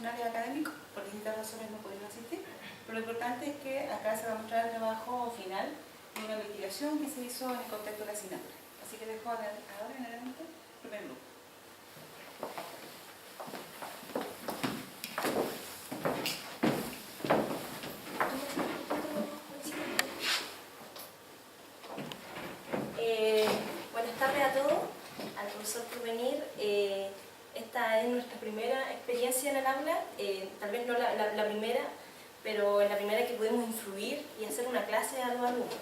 profesionales académicos, por distintas razones no pudieron asistir, pero lo importante es que acá se va a mostrar el trabajo final de una investigación que se hizo en el contexto de la asignatura. Así que dejo ahora en adelante el primer grupo. Buenas tardes a todos, al profesor por venir. Esta es nuestra primera experiencia en el aula, tal vez no la primera, pero en la primera que pudimos influir y hacer una clase a los alumnos,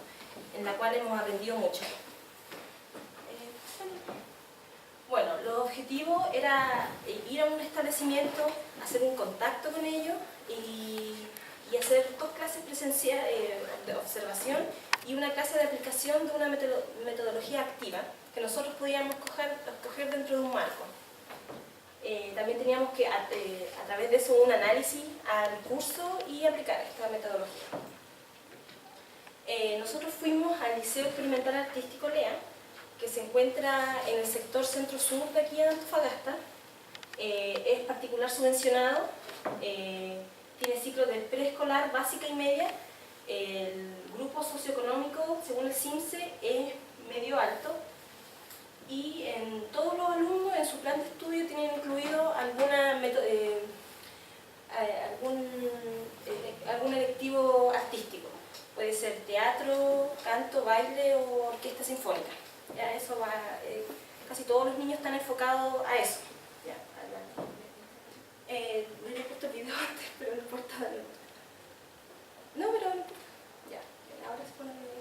en la cual hemos aprendido mucho. Bueno, los objetivos era ir a un establecimiento, hacer un contacto con ellos y hacer 2 clases presenciales de observación y una clase de aplicación de una metodología activa que nosotros podíamos escoger dentro de un marco. También teníamos que, a través de eso, un análisis al curso y aplicar esta metodología. Nosotros fuimos al Liceo Experimental Artístico LEA, que se encuentra en el sector centro-sur de aquí de Antofagasta. Es particular subvencionado, tiene ciclos de preescolar, básica y media. El grupo socioeconómico, según el CIMSE, es medio-alto. Y en todos los alumnos, en su plan de estudio, tienen incluido algún electivo artístico. Puede ser teatro, canto, baile o orquesta sinfónica. Ya eso va, casi todos los niños están enfocados a eso. Ya, no he puesto el video antes, pero no importa. No, pero ya, ahora se pone el video.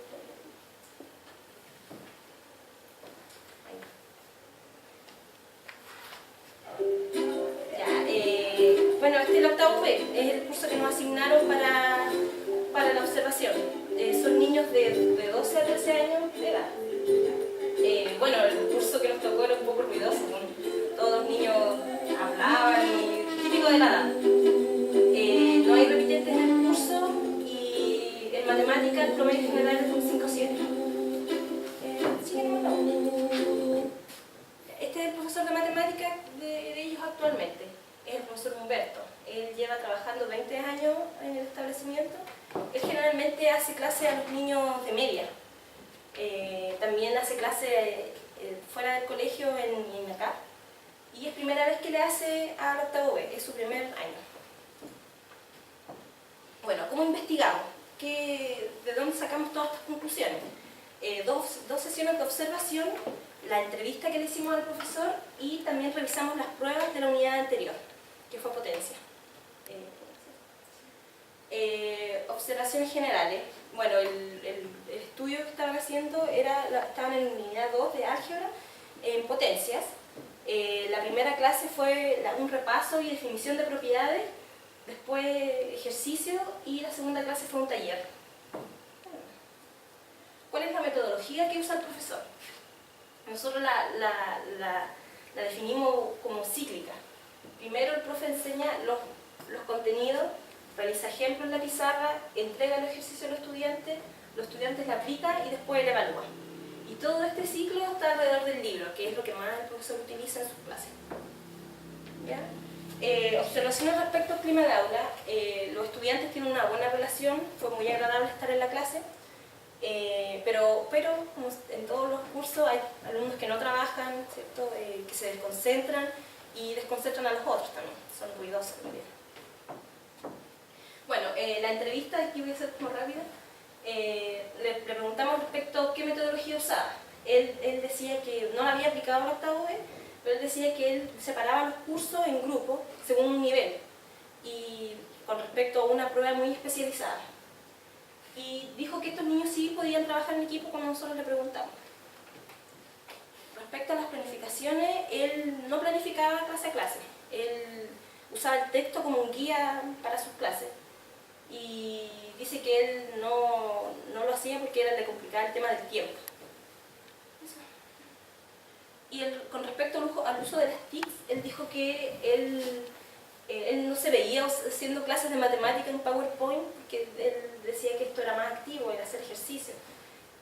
Bueno, este es el octavo B, es el curso que nos asignaron para la observación. Son niños de 12 a 13 años de edad. Bueno, el curso que nos tocó era un poco ruidoso, todos los niños hablaban, y típico de la edad. No hay repitentes en el curso y en matemática el promedio general es un 5-7. Este es el profesor de matemática de ellos actualmente, es el profesor Humberto. Él lleva trabajando 20 años en el establecimiento. Él generalmente hace clase a los niños de media. También hace clase fuera del colegio en INACAP. Y es primera vez que le hace al octavo B, es su primer año. Bueno, ¿cómo investigamos? ¿De dónde sacamos todas estas conclusiones? Dos sesiones de observación, la entrevista que le hicimos al profesor y también revisamos las pruebas de la unidad anterior, que fue potencia. Observaciones generales. Bueno, el estudio que estaban haciendo estaban en unidad 2 de álgebra en potencias. La primera clase fue un repaso y definición de propiedades, después ejercicio y la segunda clase fue un taller. ¿Cuál es la metodología que usa el profesor? Nosotros la definimos como cíclica. Primero el profe enseña los contenidos, realiza ejemplos en la pizarra, entrega el ejercicio a los estudiantes la aplican y después la evalúan. Y todo este ciclo está alrededor del libro, que es lo que más el profesor utiliza en sus clases. ¿Ya? Observaciones respecto al clima de aula. Los estudiantes tienen una buena relación, fue muy agradable estar en la clase, pero como en todos los cursos hay alumnos que no trabajan, ¿cierto? Que se desconcentran y desconcentran a los otros también, son ruidosos también. Bueno, la entrevista, aquí voy a ser como rápida, le preguntamos respecto a qué metodología usaba. Él decía que no la había aplicado al octavo B, pero él decía que él separaba los cursos en grupos según un nivel y con respecto a una prueba muy especializada. Y dijo que estos niños sí podían trabajar en equipo cuando nosotros le preguntamos. Respecto a las planificaciones, él no planificaba clase a clase. Él usaba el texto como un guía para sus clases. Y dice que él no lo hacía porque le complicaba el tema del tiempo. Y con respecto al uso de las TICs, él dijo que él no se veía haciendo clases de matemática en PowerPoint porque él decía que esto era más activo, era hacer ejercicio.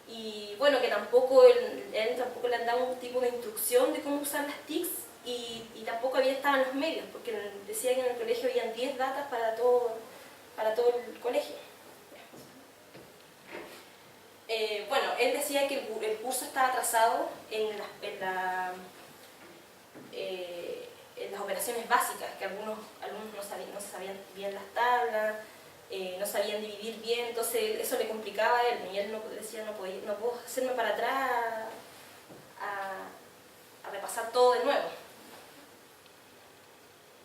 Y bueno, que él tampoco le han dado un tipo de instrucción de cómo usar las TICs, y tampoco había estado en los medios, porque decía que en el colegio habían 10 datas para todo el colegio. Bueno, él decía que el curso estaba atrasado en las operaciones básicas, que algunos alumnos no sabían bien las tablas, no sabían dividir bien, entonces eso le complicaba a él, y él decía, no puedo hacerme para atrás a repasar todo de nuevo.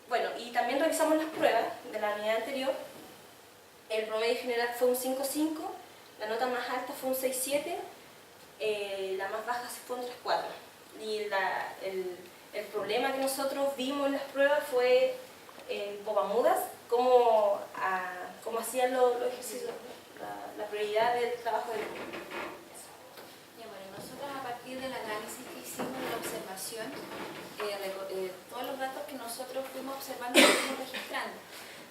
Bueno, y también revisamos las pruebas de la unidad anterior. El promedio general fue un 5.5, la nota más alta fue un 6.7, la más baja fue un 3.4. Y el problema que nosotros vimos en las pruebas fue en Popamudas, cómo hacían los ejercicios, la prioridad del trabajo del grupo. Bueno, nosotros a partir del análisis que hicimos de la observación, todos los datos que nosotros fuimos observando los fuimos registrando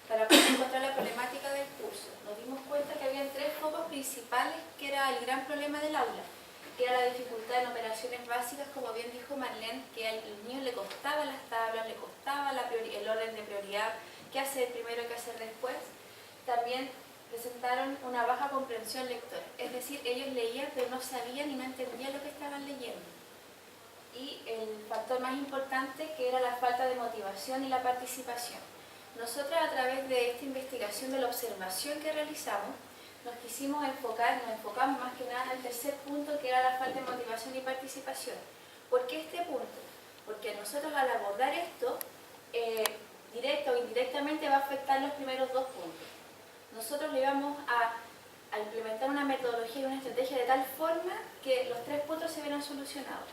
para poder encontrar la problemática del curso. Nos dimos cuenta que había 3 focos principales que era el gran problema del aula, que era la dificultad en operaciones básicas, como bien dijo Marlene, que a los niños le costaban las tablas, le costaba el orden de prioridad, qué hacer primero, qué hacer después. También presentaron una baja comprensión lectora, es decir, ellos leían pero no sabían y no entendían lo que estaban leyendo. Y el factor más importante, que era la falta de motivación y la participación. Nosotros, a través de esta investigación de la observación que realizamos, nos enfocamos más que nada en el tercer punto, que era la falta de motivación y participación. ¿Por qué este punto? Porque nosotros, al abordar esto, directa o indirectamente va a afectar los primeros 2 puntos. Nosotros le íbamos a implementar una metodología y una estrategia de tal forma que los 3 puntos se vieran solucionados.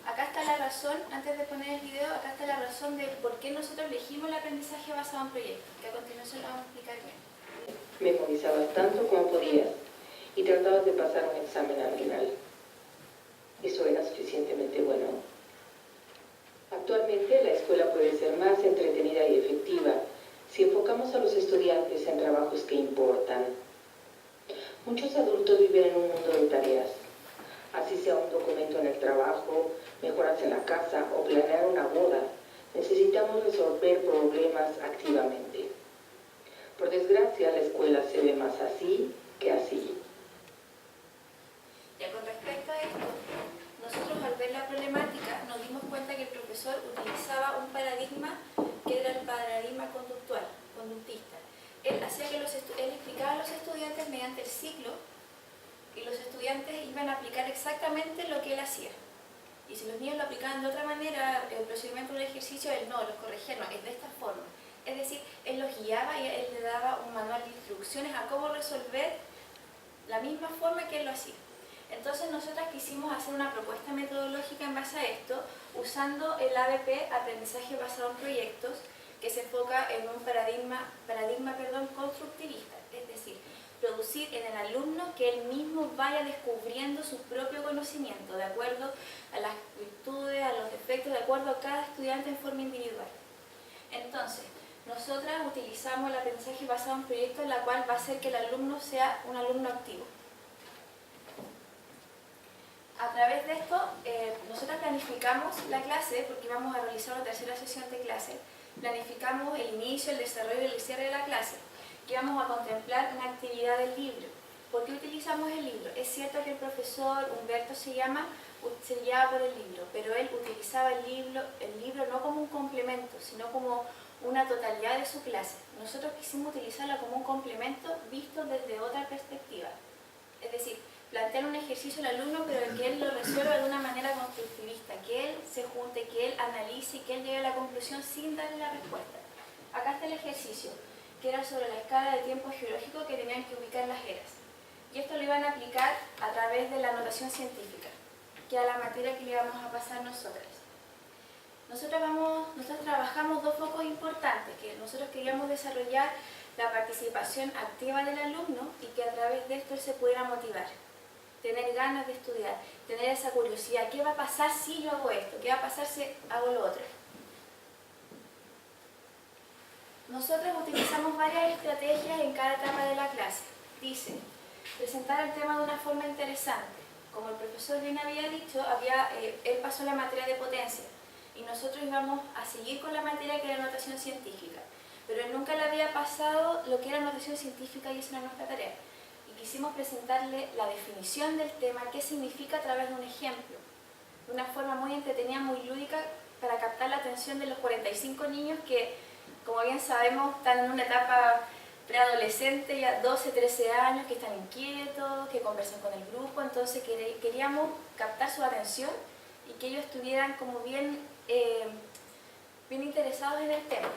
Acá está la razón, antes de poner el video, acá está la razón de por qué nosotros elegimos el aprendizaje basado en proyectos, que a continuación lo vamos a explicar bien. Memorizabas tanto como podías y tratabas de pasar un examen al final. ¿Eso era suficientemente bueno? Actualmente la escuela puede ser más entretenida y efectiva si enfocamos a los estudiantes en trabajos que importan. Muchos adultos viven en un mundo de tareas, así sea un documento en el trabajo, mejoras en la casa o planear una boda. Necesitamos resolver problemas activamente. Por desgracia, la escuela se ve más así que así. Ya con respecto a esto, nosotros al ver la problemática nos dimos cuenta que el profesor utilizaba un paradigma que era el paradigma conductista. Él explicaba a los estudiantes mediante el ciclo y los estudiantes iban a aplicar exactamente lo que él hacía. Y si los niños lo aplicaban de otra manera, el procedimiento del ejercicio, él no, los corregía, no, es de esta forma. Es decir, él los guiaba y él le daba un manual de instrucciones a cómo resolver la misma forma que él lo hacía. Entonces nosotras quisimos hacer una propuesta metodológica en base a esto, usando el ABP, aprendizaje basado en proyectos, que se enfoca en un paradigma constructivista, es decir, producir en el alumno que él mismo vaya descubriendo su propio conocimiento, de acuerdo a las virtudes, a los defectos, de acuerdo a cada estudiante en forma individual. Entonces, nosotras utilizamos el aprendizaje basado en proyectos, la cual va a hacer que el alumno sea un alumno activo. A través de esto, nosotros planificamos la clase, porque vamos a realizar una tercera sesión de clase. Planificamos el inicio, el desarrollo y el cierre de la clase, que vamos a contemplar una actividad del libro. ¿Por qué utilizamos el libro? Es cierto que el profesor Humberto se guiaba por el libro, pero él utilizaba el libro no como un complemento, sino como una totalidad de su clase. Nosotros quisimos utilizarla como un complemento visto desde otra perspectiva. Es decir, plantear un ejercicio al alumno, pero que él lo resuelva de una manera constructivista, que él se junte, que él analice y que él llegue a la conclusión sin darle la respuesta. Acá está el ejercicio, que era sobre la escala de tiempo geológico que tenían que ubicar las eras. Y esto lo iban a aplicar a través de la notación científica, que era la materia que le íbamos a pasar nosotras. Nosotros trabajamos 2 focos importantes, que nosotros queríamos desarrollar la participación activa del alumno y que a través de esto él se pudiera motivar, tener ganas de estudiar, tener esa curiosidad. ¿Qué va a pasar si yo hago esto? ¿Qué va a pasar si hago lo otro? Nosotros utilizamos varias estrategias en cada etapa de la clase. Dice, presentar el tema de una forma interesante, como el profesor bien había dicho, él pasó la materia de potencia y nosotros íbamos a seguir con la materia que era notación científica, pero él nunca le había pasado lo que era notación científica y esa era nuestra tarea. Y quisimos presentarle la definición del tema, qué significa a través de un ejemplo, de una forma muy entretenida, muy lúdica, para captar la atención de los 45 niños que, como bien sabemos, están en una etapa preadolescente, ya 12, 13 años, que están inquietos, que conversan con el grupo, entonces queríamos captar su atención y que ellos estuvieran como bien interesados en el tema.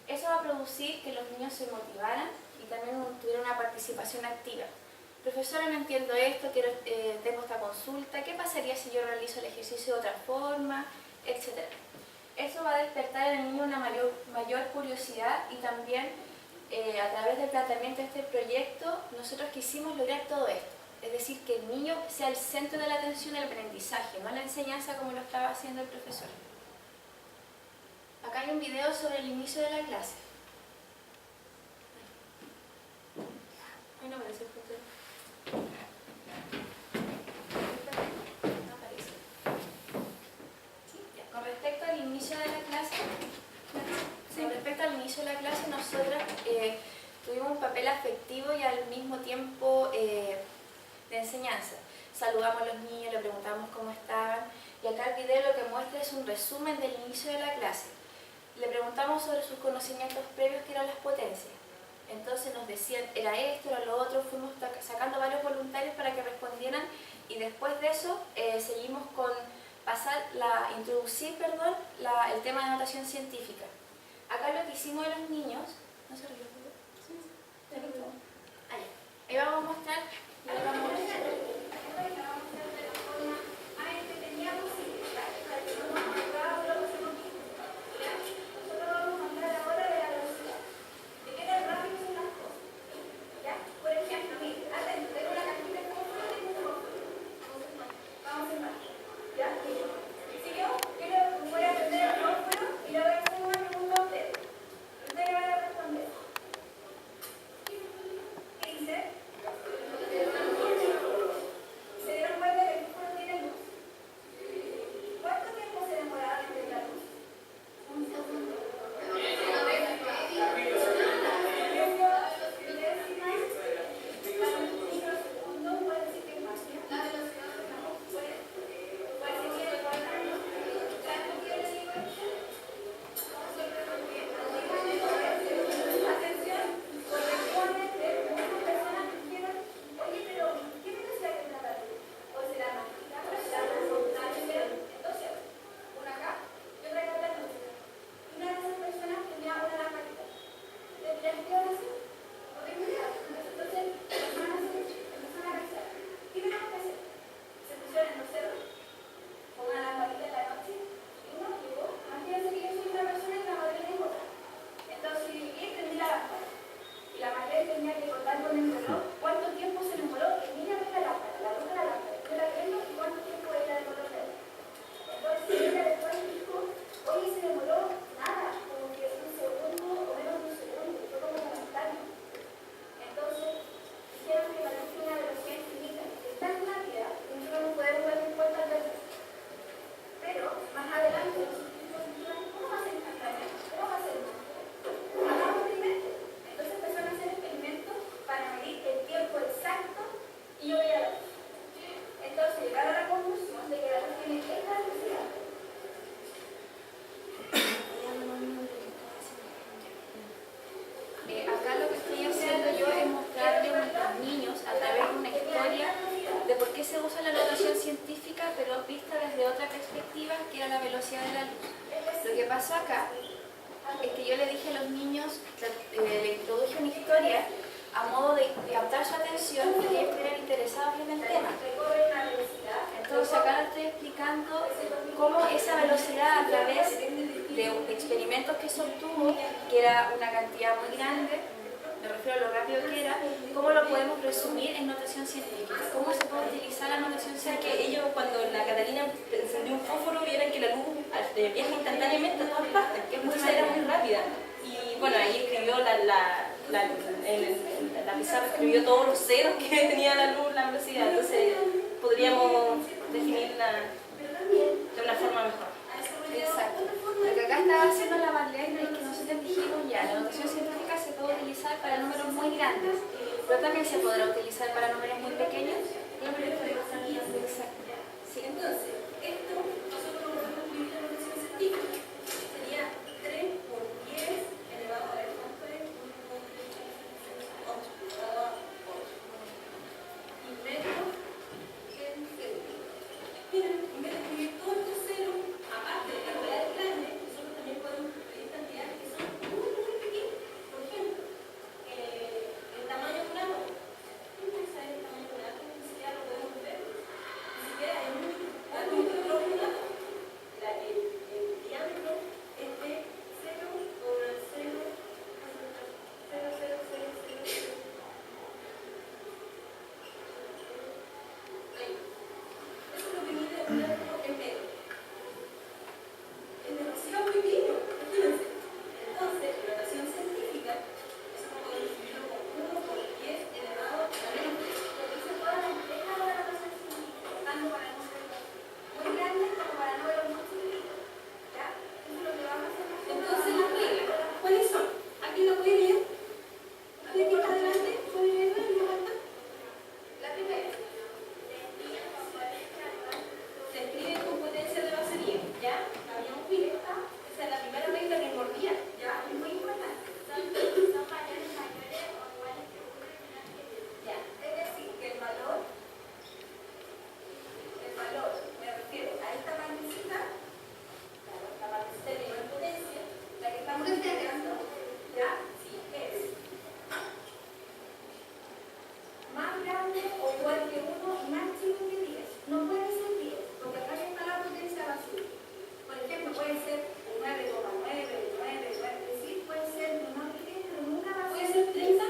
Eso va a producir que los niños se motivaran y también tuvieran una participación activa. Profesora, no entiendo esto, tengo esta consulta, ¿qué pasaría si yo realizo el ejercicio de otra forma? Etcétera. Eso va a despertar en el niño una mayor curiosidad y también a través del planteamiento de este proyecto nosotros quisimos lograr todo esto. Es decir, que el niño sea el centro de la atención del aprendizaje, no la enseñanza como lo estaba haciendo el profesor. Acá hay un video sobre el inicio de la clase. Ay, no aparece el profesor. No aparece. ¿Sí? Ya. Con respecto al inicio de la clase, nosotras tuvimos un papel afectivo y al mismo tiempo de enseñanza. Saludamos a los niños, le preguntamos cómo estaban y acá el video lo que muestra es un resumen del inicio de la clase. Le preguntamos sobre sus conocimientos previos, que eran las potencias. Entonces nos decían, era esto, era lo otro, fuimos sacando varios voluntarios para que respondieran y después de eso seguimos con introducir el tema de notación científica. Acá lo que hicimos de los niños, ¿no se arregló? Sí, sí. Ahí vamos a mostrar, pasó acá es que yo le dije a los niños, le introduje una historia a modo de captar su atención y que ellos estuvieran interesados en el tema. Entonces acá les estoy explicando cómo esa velocidad a través de experimentos que se obtuvo, que era una cantidad muy grande, me refiero a lo rápido que era, cómo lo podemos resumir en notación científica, cómo se puede utilizar la notación científica. Que ellos cuando la Catalina encendió un fósforo vieran que la luz viaja instantáneamente a todas partes, que era muy rápida. Y bueno, ahí escribió en la pizarra escribió todos los ceros que tenía la luz, la velocidad. Entonces podríamos definirla de una forma mejor. Exacto. Lo que acá estaba haciendo la Marlene es que nosotros dijimos ya, la notación científica se puede utilizar para números muy grandes, pero también se podrá utilizar para números muy pequeños. Exacto. Sí. Entonces, esto nosotros lo podemos escribir en notación científica. Sería 3 por 10 elevado a ver cuánto es 8 elevado a 8. Y metro en segundo. Miren, en vez de escribir todos estos ceros, aparte de cantidades grandes, nosotros también podemos escribir cantidades que son muy, muy pequeñas. Por ejemplo, el tamaño de un átomo. ¿Quién sabe el tamaño de un átomo? Ni siquiera lo podemos ver. Ni siquiera es un micro de un átomo. El diámetro es de 0 sobre 0, 0, 0, 0, 0, 0. Ahí. Eso es lo que mide un átomo entero. Es demasiado pequeño, imagínense. Entonces, en notación científica, eso no podemos escribirlo con 1 por 10 elevado a menos 3. Entonces todas las reglas de la notación científica, tanto para números muy grandes como para números muy chiquitos. ¿Ya? Eso es lo que vamos a hacer nosotros. Entonces, las reglas, ¿cuáles son? ¿Alguien lo puede leer? ¿Alguien que está adelante? ¿Puede leerla en voz alta? La primera. Se escribe con potencia de base 10, ¿ya? Habíamos visto esta. Esa es la primera regla primordial, ¿ya? Es muy importante. Son valores mayores o iguales que 1 Ya, es decir, que el valor, me refiero a esta partecita, claro, la partecita de menor potencia, la que estamos integrando, ¿ya? Sí, es más grande o igual que 1 y más chico que 10. No puede ser 10, porque acá ya está la potencia vacía. Por ejemplo, puede ser 9,9, 9, es decir, puede ser menor que 10, pero nunca va a ser. ¿Puede ser 30?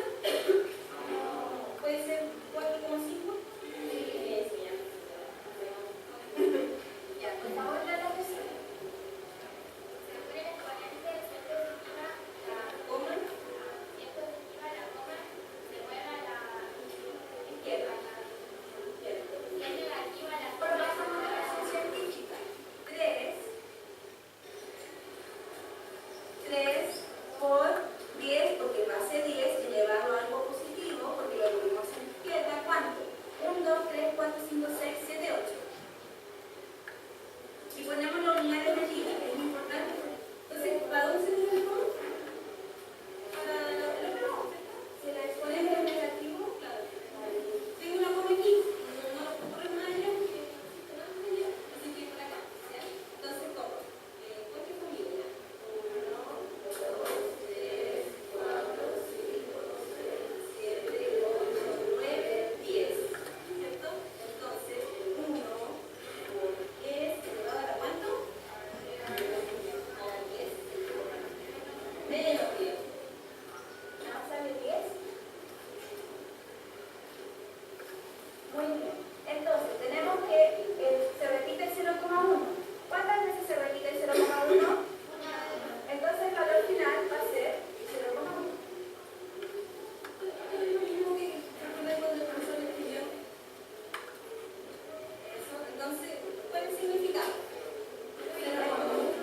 ¿Puede ser 4,5? Ya, por favor, la notación. ¿Coma? Izquierda. Ahora pasamos a la notación científica. 3 por 10, porque base 10 elevado a algo positivo, porque lo ponemos en izquierda, ¿cuánto? 1, 2, 3, 4, 5, 6, 7, 8. Y ponemos los unidades medidas, es muy importante. Entonces, ¿para dónde se nos pone? Para el otro lado, ¿cierto? Si la exponemos en negativo, claro. Tengo una coma aquí, no lo corre más allá, porque existe más allá, así que por acá, ¿ya? Entonces, ¿cómo? ¿Cuántas familias? 1, 2, 3, 4, 5, 6, 7, 8, 9, 10. ¿Cierto? Entonces, 1 por 10 elevado a la ¿cuánto? A la 10. Menos 10. ¿No sale 10? Muy bien. Entonces, tenemos que se repite el 0,1. ¿Cuántas veces se repite el 0,1? Entonces, el valor final va a ser 0,1. Es lo mismo que recuerden cuando el profesor escribió. Eso, entonces, ¿cuál es el significado? 0,1.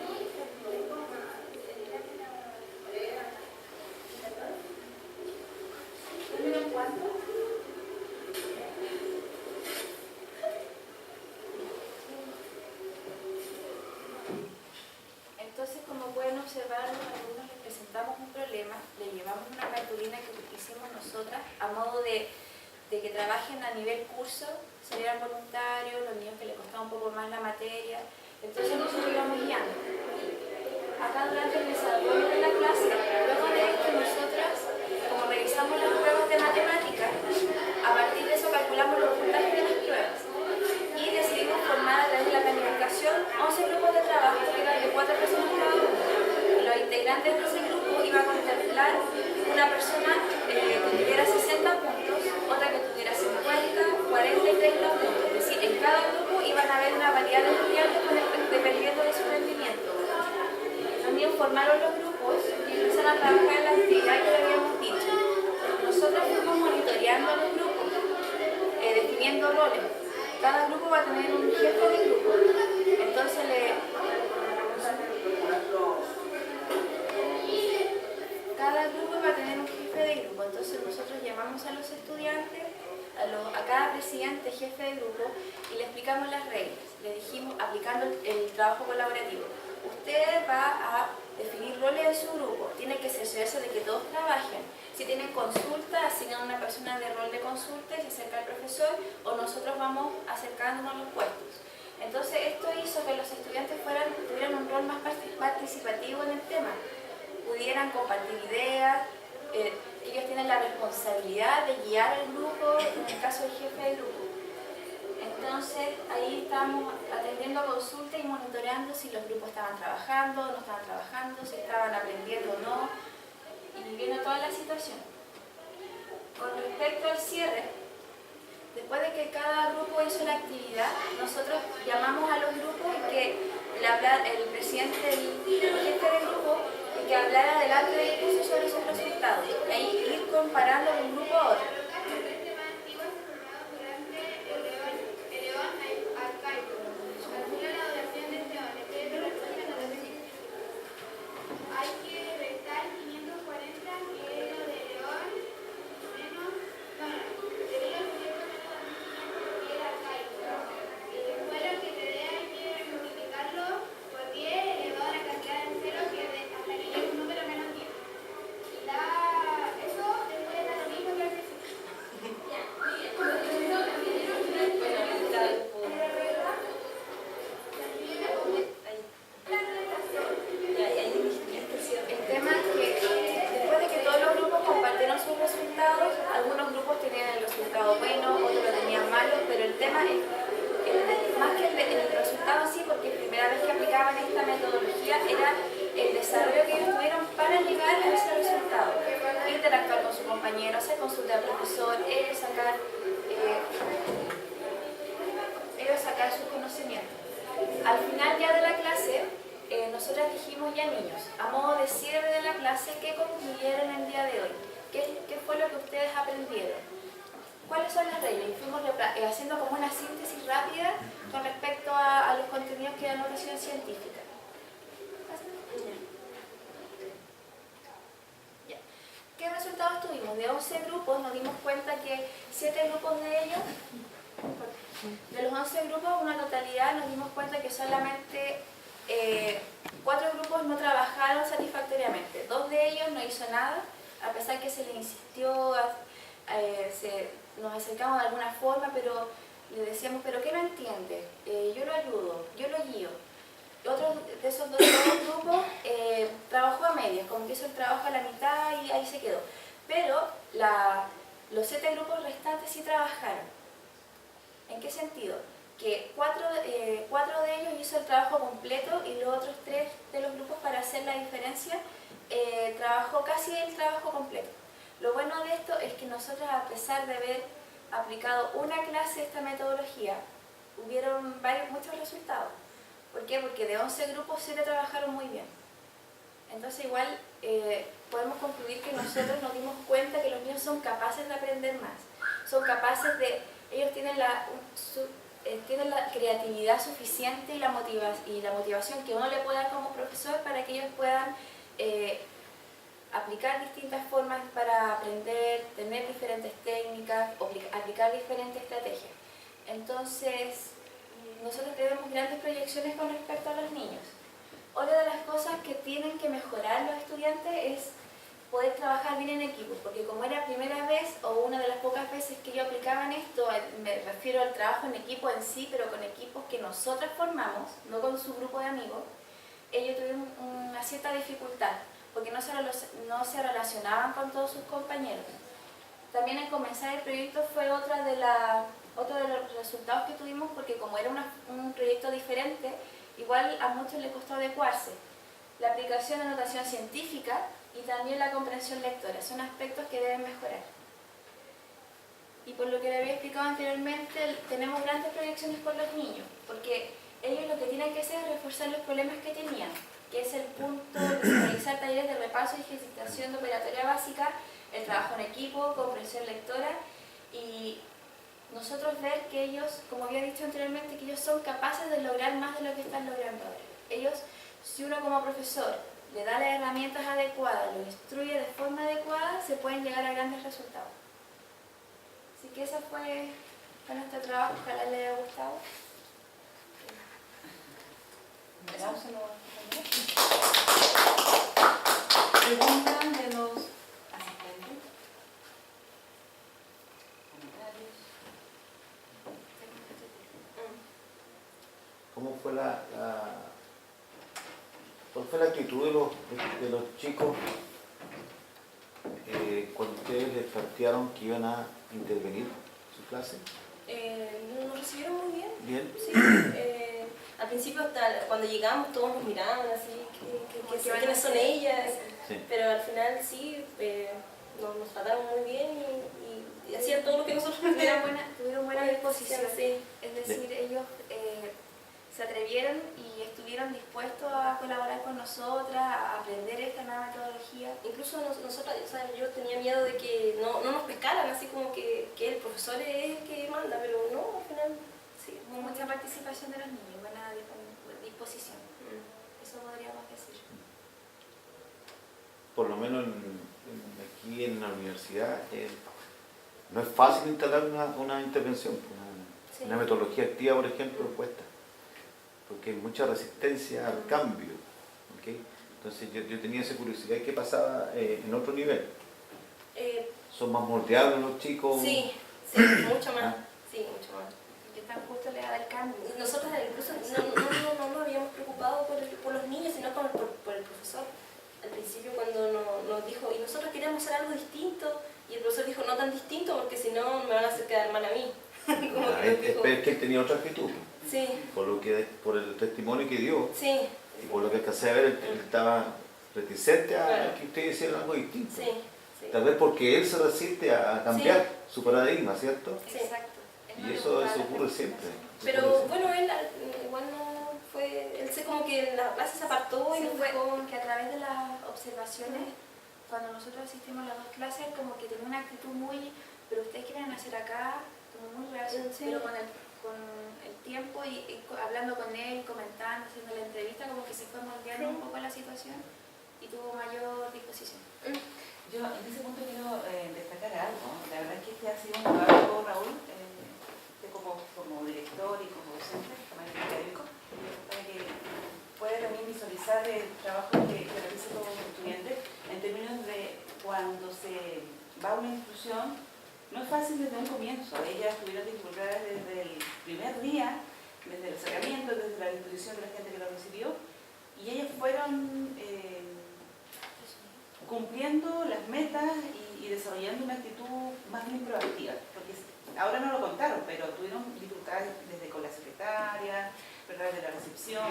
¿Número cuánto? Entonces, como pueden observar, los alumnos les presentamos un problema, le llevamos una cartulina que hicimos nosotras a modo de que trabajen a nivel curso, salieran voluntarios, los niños que les costaba un poco más la materia. Entonces nosotros íbamos guiando. Acá durante el desarrollo de la clase, luego de esto nosotras, como revisamos las pruebas de matemáticas, a partir de eso calculamos los puntajes de las pruebas y decidimos formar a través de la planificación 11 grupos de trabajo que eran de 4 personas cada uno. Los integrantes de ese grupo iban a contemplar una persona que tuviera 60 puntos, otra que tuviera 50, 40 y 30 puntos. Es decir, en cada grupo iban a haber una variedad de estudiantes dependiendo de su rendimiento. Los niños formaron los grupos y empezaron a trabajar en la actividad que le habíamos dicho. Nosotros fuimos monitoreando los grupos, definiendo roles. cada grupo va a tener un jefe de grupo. Entonces cada grupo va a tener un jefe de grupo. Entonces nosotros llamamos a los estudiantes, a cada presidente, jefe de grupo, y le explicamos las reglas. Le dijimos, aplicando el trabajo colaborativo, usted va a definir roles en su grupo, tiene que cerciorarse de que todos trabajen. Si tienen consulta, asignan a una persona de rol de consulta y se acerca al profesor, o nosotros vamos acercándonos a los puestos. Entonces esto hizo que los estudiantes tuvieran un rol más participativo en el tema, pudieran compartir ideas, ellos tienen la responsabilidad de guiar al grupo, en el caso del jefe del grupo. Entonces ahí estábamos atendiendo a consulta y monitoreando si los grupos estaban trabajando, no estaban trabajando, si estaban aprendiendo o no, y viendo toda la situación. Con respecto al cierre, después de que cada grupo hizo la actividad, nosotros llamamos a los grupos y que el presidente, el jefe del grupo, y que hablara delante del curso sobre sus resultados. Y ahí ir comparando de un grupo a otro. Algunos grupos tenían el resultado bueno, otros lo tenían malo, pero el tema es, más que el resultado sí, porque la primera vez que aplicaban esta metodología era el desarrollo que ellos tuvieron para llegar a ese resultado. Interactuar con sus compañeros, hacer consulta al profesor, ellos sacar sus conocimientos. Al final ya de la clase, nosotros dijimos ya niños, a modo de cierre de la clase, ¿qué concluyeron el día de hoy? ¿Qué fue lo que ustedes aprendieron? ¿Cuáles son las reglas? Y fuimos haciendo como una síntesis rápida con respecto a los contenidos que dan notación científica. Ya. ¿Qué resultados tuvimos? De 11 grupos nos dimos cuenta que 7 grupos de ellos, de los 11 grupos, una totalidad, nos dimos cuenta que solamente 4 grupos no trabajaron satisfactoriamente. 2 de ellos no hizo nada, a pesar que se le insistió, nos acercamos de alguna forma, pero le decíamos, ¿pero qué no entiende? Yo lo ayudo, yo lo guío. Otro de esos dos grupos trabajó a medias, como que hizo el trabajo a la mitad y ahí se quedó. Pero los 7 grupos restantes sí trabajaron. ¿En qué sentido? Que 4 de ellos hizo el trabajo completo y los otros 3 de los grupos, para hacer la diferencia, trabajó casi el trabajo completo. Lo bueno de esto es que nosotros, a pesar de haber aplicado una clase de esta metodología, hubieron muchos resultados. ¿Por qué? Porque de 11 grupos 7 trabajaron muy bien. Entonces igual podemos concluir que nosotros nos dimos cuenta que los niños son capaces de aprender más. Son capaces de... Ellos tienen la creatividad suficiente y la motivación que uno le puede dar como profesor para que ellos puedan aplicar distintas formas para aprender, tener diferentes técnicas, aplicar diferentes estrategias. Entonces, nosotros tenemos grandes proyecciones con respecto a los niños. Otra de las cosas que tienen que mejorar los estudiantes es poder trabajar bien en equipo, porque como era primera vez o una de las pocas veces que ellos aplicaban esto, me refiero al trabajo en equipo en sí, pero con equipos que nosotros formamos, no con su grupo de amigos, ellos tuvieron una cierta dificultad, porque no se relacionaban con todos sus compañeros. También el comenzar el proyecto fue otro de los resultados que tuvimos, porque como era un proyecto diferente, igual a muchos les costó adecuarse. La aplicación de notación científica y también la comprensión lectora son aspectos que deben mejorar. Y por lo que le había explicado anteriormente, tenemos grandes proyecciones con los niños, porque ellos lo que tienen que hacer es reforzar los problemas que tenían, que es el punto de realizar talleres de repaso y ejercitación de operatoria básica, el trabajo en equipo, comprensión lectora y nosotros ver que ellos, como había dicho anteriormente, que ellos son capaces de lograr más de lo que están logrando ahora. Ellos, si uno como profesor le da las herramientas adecuadas, lo instruye de forma adecuada, se pueden llegar a grandes resultados. Así que ese fue nuestro trabajo, ojalá les haya gustado. Preguntas de los asistentes. Comentarios. ¿Cómo fue cuál fue la actitud de los chicos cuando ustedes les plantearon que iban a intervenir en su clase? Nos recibieron muy bien. Bien. Sí, al principio cuando llegamos todos nos miraban así, ¿quiénes son ellas? Sí. Pero al final sí, nos trataron muy bien y hacían todo lo que nosotros Tuvieron buena disposición. Sí. Es decir, ellos se atrevieron y estuvieron dispuestos a colaborar con nosotras, a aprender esta nueva metodología. Incluso nosotras, o sea, yo tenía miedo de que no nos pescaran, así como que el profesor es el que manda, pero no, al final sí. Hubo mucha participación de los niños, buena disposición. Eso podríamos decir. Por lo menos aquí en la universidad no es fácil instalar una intervención, una metodología activa, por ejemplo, cuesta, porque hay mucha resistencia al cambio. ¿Okay? Entonces yo tenía esa curiosidad, ¿qué pasaba en otro nivel? ¿Son más moldeables los chicos? Sí, mucho más. Sí, mucho más. Que tan justo le da el cambio. Nosotros incluso no nos habíamos preocupado por los niños, sino por el profesor. Al principio cuando nos dijo, y nosotros queríamos hacer algo distinto, y el profesor dijo, no tan distinto, porque si no me van a hacer quedar mal a mí. Es que él tenía otra actitud. Sí. Por el testimonio que dio, Sí. y por lo que alcancé a ver, él estaba reticente a que ustedes hicieran algo distinto. Sí. Tal vez porque él se resiste a cambiar su paradigma, ¿cierto? Sí. Exacto. Y eso ocurre siempre. Pero bueno, él igual no fue, él como que en la clase se apartó y Sí, nos fue dejó. que a través de las observaciones, cuando nosotros asistimos a las dos clases, como que tenía una actitud muy, pero ustedes quieren hacer acá, como muy real, Sí. pero con el tiempo y hablando con él, comentando, haciendo la entrevista, como que se fue moldeando un poco la situación y tuvo mayor disposición. Yo en ese punto quiero destacar algo. La verdad es que este ha sido un trabajo, Raúl, como director y como docente, también académico, para que pueda también visualizar el trabajo que realiza todo un estudiante en términos de cuando se va a una institución. No es fácil desde un comienzo. Ellas tuvieron dificultades desde el primer día, desde el acercamiento, desde la disposición de la gente que lo recibió, y ellas fueron cumpliendo las metas y desarrollando una actitud más bien proactiva, porque ahora no lo contaron, pero tuvieron dificultades desde con la secretaria, ¿verdad?, de la recepción,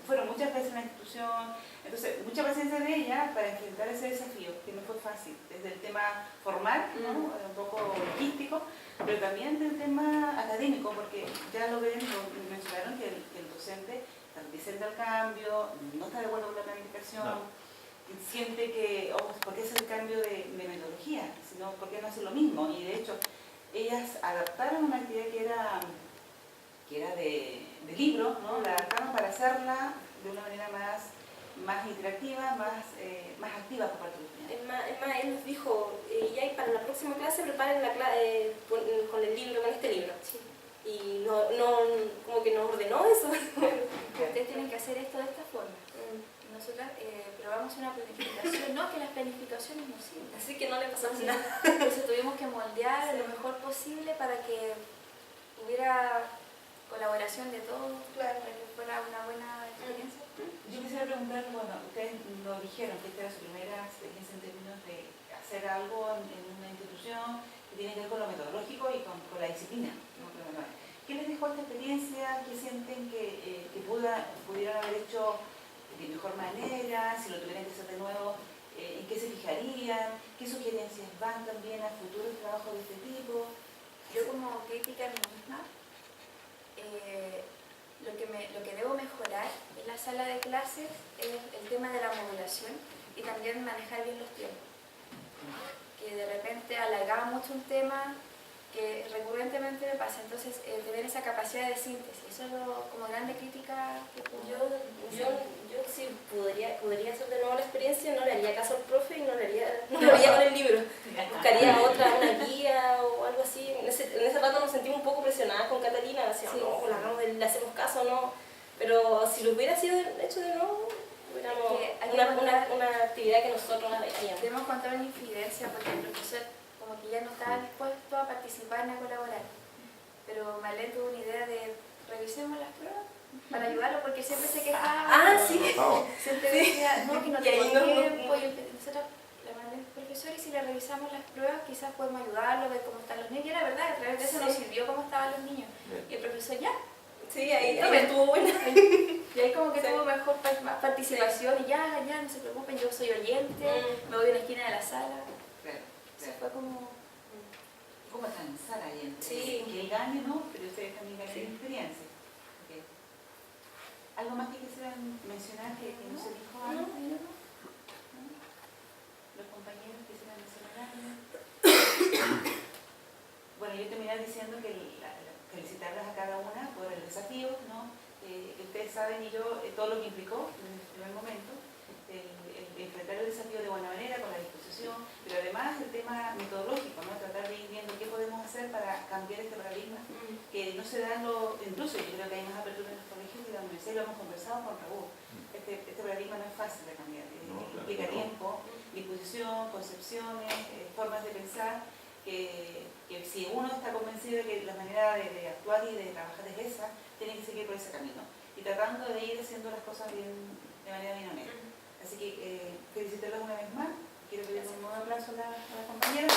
fueron muchas veces en la institución, entonces mucha paciencia de ella para enfrentar ese desafío, que no fue fácil, desde el tema formal, ¿no?, un poco logístico, pero también del tema académico, porque ya lo mencionaron que el docente está reticente al cambio, no está de acuerdo con la planificación. No. Siente que, ¿por qué hacer el cambio de metodología? Sino, ¿por qué no hacer lo mismo? Y de hecho, ellas adaptaron una actividad que era de libro, ¿no? La adaptaron para hacerla de una manera más interactiva, más activa por parte de los estudiantes. Es más, él nos dijo, ya para la próxima clase preparen la clase con el libro, con este libro. Sí. Y como que nos ordenó eso. Ustedes tienen que hacer esto de esta forma. Nosotras probamos una planificación, no que las planificaciones no sirven. Así que no le pasamos nada. Entonces tuvimos que moldear lo mejor posible para que hubiera colaboración de todos, para que fuera una buena experiencia. Yo quisiera preguntar, bueno, ustedes nos dijeron que esta era su primera experiencia en términos de hacer algo en una institución que tiene que ver con lo metodológico y con la disciplina, ¿no? ¿Qué les dejó esta experiencia? ¿Qué sienten que pudieran haber hecho de mejor manera? Si lo tuvieran que hacer de nuevo, ¿en qué se fijarían? ¿Qué sugerencias van también a futuros trabajos de este tipo? Yo como crítica a mí misma, lo que debo mejorar en la sala de clases es el tema de la modulación y también manejar bien los tiempos. Que de repente alargaba mucho un tema que recurrentemente me pasa. Entonces, tener esa capacidad de síntesis, eso es como grande crítica que puedo... Yo si podría hacer de nuevo la experiencia, no le haría caso al profe y no lo haría con el libro. Buscaría una guía o algo así. En ese rato nos sentimos un poco presionadas con Catalina, decíamos, no, le hacemos caso, no. Pero si lo hubiera sido hecho de nuevo, hubiéramos una actividad que nosotros haríamos. Debemos contar una infidencia porque el profesor como que ya no estaba dispuesto a participar ni a colaborar. Pero Marlene tuvo una idea de revisemos las pruebas para ayudarlo porque siempre se quejaba. Sí. Siempre decía, no, que no tengo tiempo. Y nosotros le mandé al profesor y si le revisamos las pruebas quizás podemos ayudarlo, ver cómo están los niños. Y era verdad, a través de eso nos sirvió cómo estaban los niños. Y el profesor ya. Sí, ahí estuvo buena. Y ahí como que tuvo mejor más participación y ya, no se preocupen, yo soy oyente, me voy a una esquina de la sala. Se fue como transar ahí entre Sí. que él gane, ¿no? Pero ustedes también ganen experiencia. Okay. ¿Algo más que quisieran mencionar que no se dijo antes? ¿No? ¿Los compañeros quisieran mencionar algo? Bueno, yo terminé diciendo que felicitarlas a cada una por el desafío, ¿no? Ustedes saben y yo todo lo que implicó en el primer momento, el enfrentar el desafío de buena manera, con la disposición, pero además el tema metodológico, ¿no? Tratar de ir viendo qué podemos hacer para cambiar este paradigma, que no se da incluso yo creo que hay más apertura en los colegios y la universidad, lo hemos conversado con Raúl. Este paradigma no es fácil de cambiar, implica tiempo, disposición, concepciones, formas de pensar, que si uno está convencido de que la manera de actuar y de trabajar es esa, tiene que seguir por ese camino y tratando de ir haciendo las cosas de manera bien honesta. Así que felicitarlos una vez más. Quiero pedirles un nuevo aplauso a las compañeras.